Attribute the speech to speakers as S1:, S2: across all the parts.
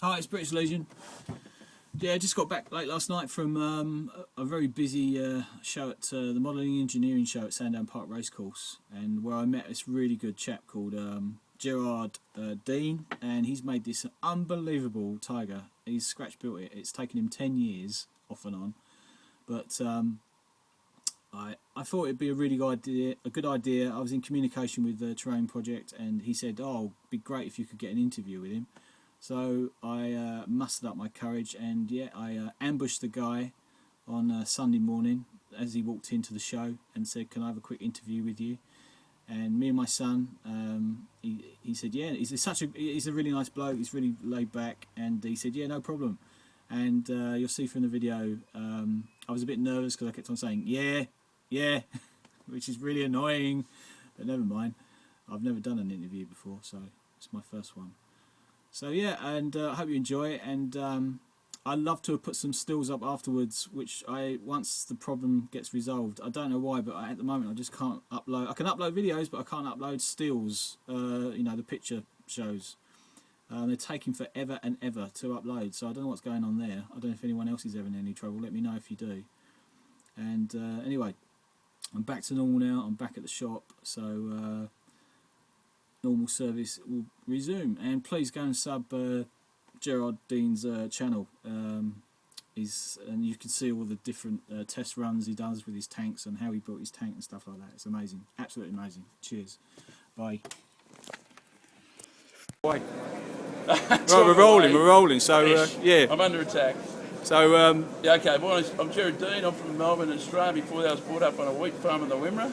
S1: Hi, it's British Legion. Yeah, I just got back late last night from a very busy show at the Modelling Engineering show at Sandown Park Racecourse, and where I met this really good chap called Gerard Dean, and he's made this unbelievable Tiger. He's scratch built it. It's taken him 10 years off and on, but I thought it'd be a really good idea. I was in communication with the Terrain Project, and he said, "Oh, it'd be great if you could get an interview with him." So I mustered up my courage, and yeah, I ambushed the guy on Sunday morning as he walked into the show and said, "Can I have a quick interview with you?" And me and my son, he said, "Yeah." He's a really nice bloke. He's really laid back, and he said, "Yeah, no problem." And you'll see from the video, I was a bit nervous because I kept on saying, "Yeah," which is really annoying, but never mind. I've never done an interview before, so it's my first one. So yeah, and I hope you enjoy it, and I'd love to have put some stills up afterwards, which once the problem gets resolved. I don't know why, but at the moment I just can't upload. I can upload videos, but I can't upload stills, you know, the picture shows. They're taking forever and ever to upload, so I don't know what's going on there. I don't know if anyone else is having any trouble. Let me know if you do. And anyway, I'm back to normal now. I'm back at the shop, so normal service will resume, and please go and sub Gerard Dean's channel. And you can see all the different test runs he does with his tanks and how he built his tank and stuff like that. It's amazing, absolutely amazing. Cheers, bye. Right, we're rolling. So yeah,
S2: I'm under attack.
S1: So
S2: Yeah, okay. Well, I'm Gerard Dean. I'm from Melbourne, Australia. Before that, I was brought up on a wheat farm in the Wimmera.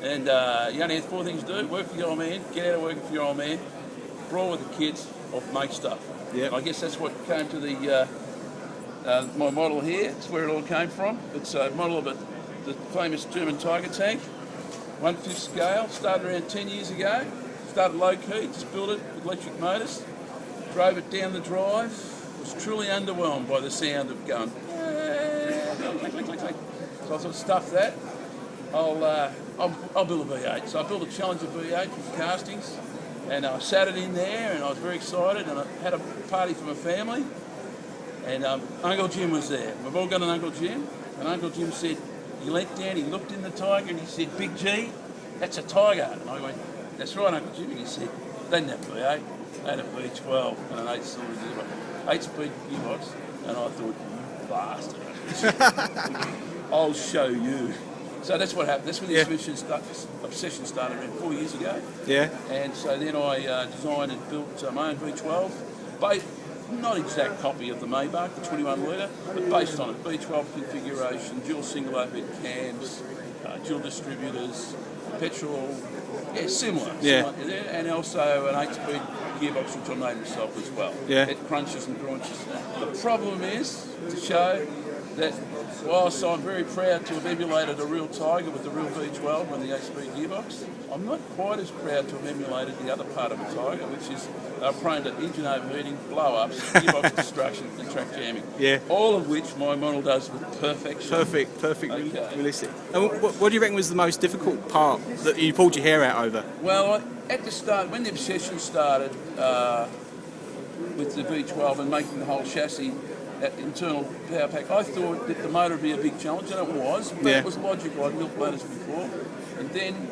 S2: And you only have 4 things to do: work for your old man, get out of working for your old man, brawl with the kids, or make stuff.
S1: yeah,
S2: I guess that's what came to the my model here. It's where it all came from. It's a model of the famous German Tiger tank, 1/5 scale. Started around 10 years ago. Started low key, just built it with electric motors. Drove it down the drive. Was truly underwhelmed by the sound of going. Click, click, click, click. So I thought, stuff that. I'll build a V8. So I built a Challenger V8 from castings, and I sat it in there, and I was very excited, and I had a party for my family, and Uncle Jim was there. We've all got an Uncle Jim, and Uncle Jim said, he leant down, he looked in the Tiger, and he said, "Big G, that's a Tiger." And I went, "That's right, Uncle Jim." And he said, "They didn't have V8, they had a V12 and an 8-cylinder gearbox, 8-speed gearbox." And I thought, "You bastard, I'll show you." So that's what happened. That's when the obsession started around 4 years ago.
S1: yeah,
S2: And so then I designed and built my own V12, not exact copy of the Maybach, the 21 litre, but based on it. V12 configuration, dual single overhead cams, dual distributors, petrol, similar.
S1: Yeah.
S2: And also an 8-speed gearbox, which I made myself as well.
S1: Yeah.
S2: It crunches and crunches. The problem is to show that whilst I'm very proud to have emulated a real Tiger with the real V12 and the 8-speed gearbox, I'm not quite as proud to have emulated the other part of a Tiger, which is prone to engine overheating, blow-ups, gearbox destruction and track jamming.
S1: Yeah.
S2: All of which my model does with perfection.
S1: perfect,
S2: Okay.
S1: realistic. And what do you reckon was the most difficult part that you pulled your hair out over?
S2: Well, at the start, when the obsession started with the V12 and making the whole chassis, that internal power pack, I thought that the motor would be a big challenge, and it was, but
S1: Yeah.
S2: it was logical. I'd built motors before. And then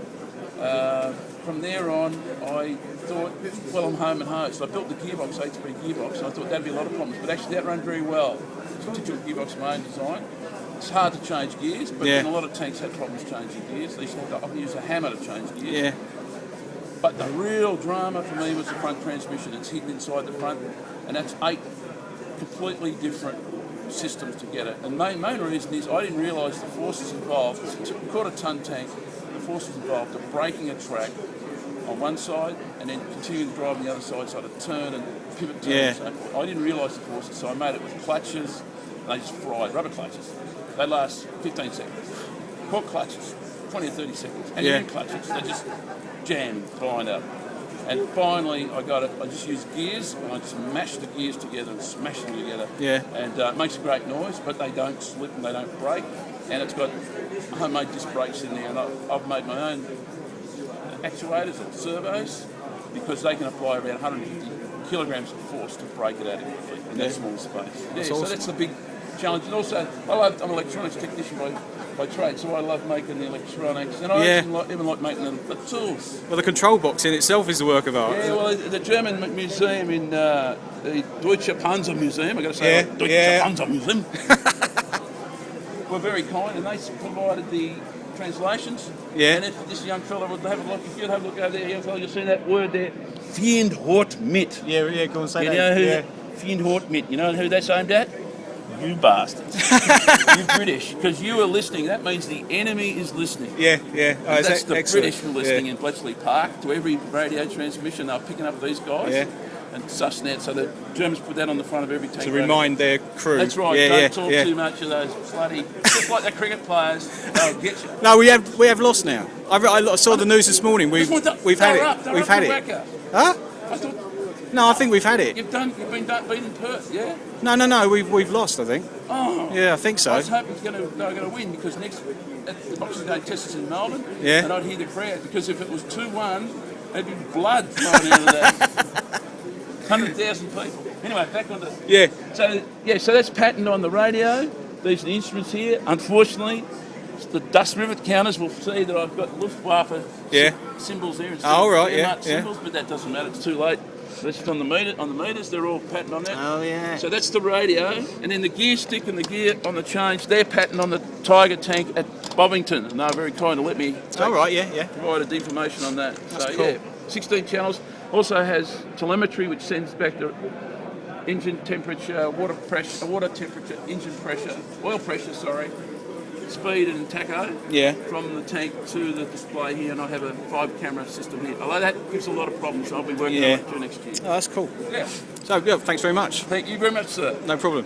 S2: from there on, I thought, well, I'm home and home. So I built the gearbox, 8-speed gearbox, and I thought that'd be a lot of problems, but actually that ran very well. It's a digital gearbox, my own design. It's hard to change gears, but then a lot of tanks had problems changing gears. They used to have to often use a hammer to change gears.
S1: Yeah,
S2: But the real drama for me was the front transmission. It's hidden inside the front, and that's 8 completely different systems to get it. And the main reason is I didn't realise the forces involved. It's a quarter-ton tank. The forces involved are braking a track on one side and then continuing to drive on the other side, so to turn and pivot turn and so forth. I didn't realise the forces, so I made it with clutches. They just fried, rubber clutches. They last 15 seconds. Cork clutches, 20 or 30 seconds. And even clutches, they just jam, bind up. And finally, I got it. I just used gears, and I just mashed the gears together and smashed them together.
S1: Yeah.
S2: And it makes a great noise, but they don't slip and they don't break. And it's got homemade disc brakes in there, and I've made my own actuators and servos because they can apply around 150 kilograms of force to break it out of your feet in that small space.
S1: That's
S2: So
S1: awesome.
S2: that's the big challenge. And also, I'm an electronics technician by trade, so I love making the electronics, and I even like making the tools.
S3: Well, the control box in itself is a work of art.
S2: Yeah, well, the German museum in the Deutsche Panzer Museum, I've got to say, Deutsche Panzer Museum, were very kind, and they provided the translations.
S3: Yeah.
S2: And if this young fella would have a look, if you'd have a look over there, young fella, you'll see that word there, Fiend Hort Mit.
S1: Yeah, go on, say
S2: You
S1: that.
S2: know who
S1: Yeah.
S2: Fiend Hort Mit, you know who that's aimed at? You bastards. You British, because you are listening. That means the enemy is listening.
S3: Yeah. Oh,
S2: That's the
S3: excellent.
S2: British were listening in Bletchley Park to every radio transmission. They were picking up these guys and sussing out. So the Germans put that on the front of every tank.
S3: To remind their crew.
S2: That's right.
S3: Yeah,
S2: Don't talk too much of those bloody. Just like the cricket players, they'll get you.
S3: No, we have lost now. I saw the news this morning. We've had it. We've had it. Huh?
S2: I thought
S3: No, I think we've had it.
S2: you've been beaten in Perth, yeah?
S3: No. We've lost. I think.
S2: Oh.
S3: Yeah, I think so.
S2: I was hoping they were going to win because next at the Boxing Day test is in Melbourne,
S3: Yeah.
S2: and I'd hear the crowd because if it was 2-1, there'd be blood flowing out of that. 100,000 people. Anyway, back on the.
S3: Yeah.
S2: So that's patterned on the radio. These are the instruments here. Unfortunately, the dust rivet counters will see that I've got Luftwaffe symbols there.
S3: Oh, right,
S2: Wehrmacht symbols, but that doesn't matter. It's too late. That's just on the meters. They're all patterned on that.
S1: Oh, yeah.
S2: So that's the radio, and then the gear stick and the gear on the change, they're patterned on the Tiger tank at Bovington, and they're very kind to let me provided information on that.
S3: That's cool.
S2: 16 channels. Also has telemetry, which sends back the engine temperature, water temperature, engine pressure, oil pressure, speed and tacho from the tank to the display here, and I have a 5-camera system here. Although that gives a lot of problems, so I'll be working on it through next year.
S3: Oh, that's cool.
S2: Yeah.
S3: So, thanks very much.
S2: Thank you very much, sir.
S3: No problem.